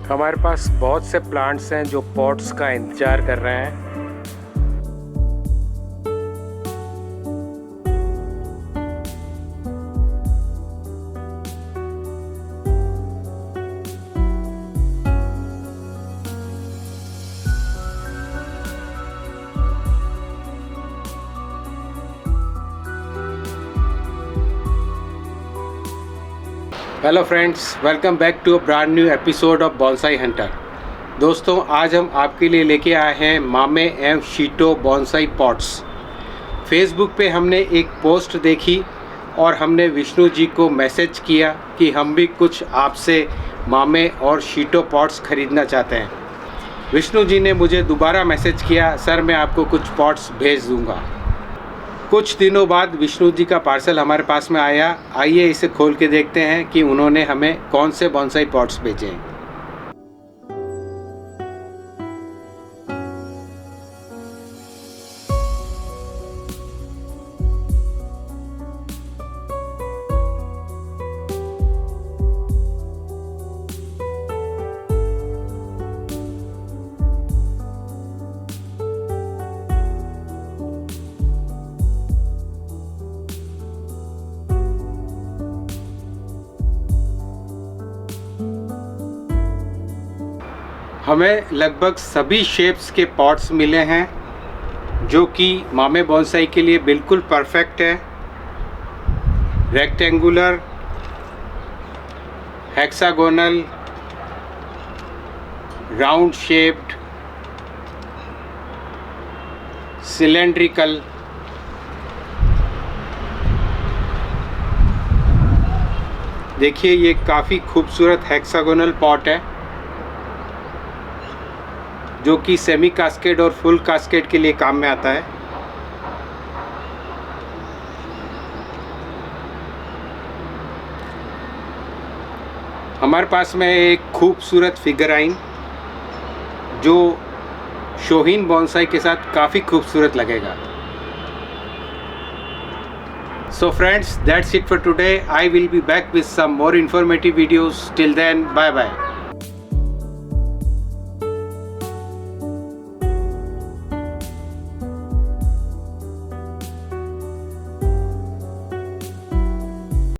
हमारे पास बहुत से प्लांट्स हैं जो पॉट्स का इंतज़ार कर रहे हैं। Hello friends, welcome back to a brand new episode of bonsai hunter. दोस्तों, आज हम आपके लिए लेके आए हैं मामे एवं शीटो बॉन्साई पॉट्स। फेसबुक पे हमने एक पोस्ट देखी और हमने विष्णु जी को मैसेज किया कि हम भी कुछ आपसे मामे और शीटो पॉट्स ख़रीदना चाहते हैं। विष्णु जी ने मुझे दोबारा मैसेज किया, सर मैं आपको कुछ पॉट्स भेज दूँगा। कुछ दिनों बाद विष्णु जी का पार्सल हमारे पास में आया। आइए इसे खोल के देखते हैं कि उन्होंने हमें कौन से बॉन्साई पॉट्स भेजे हैं। हमें लगभग सभी शेप्स के पॉट्स मिले हैं जो कि मामे बॉन्साई के लिए बिल्कुल परफेक्ट है। Rectangular, hexagonal, round shaped, cylindrical. देखिए, ये काफ़ी खूबसूरत हेक्सागोनल पॉट है जो कि सेमी कास्केड और फुल कास्केड के लिए काम में आता है। हमारे पास में एक खूबसूरत फिगराइन जो शोहीन बॉन्साई के साथ काफ़ी खूबसूरत लगेगा। So friends, that's it for today. I will be back with some more informative videos. Till then, bye bye.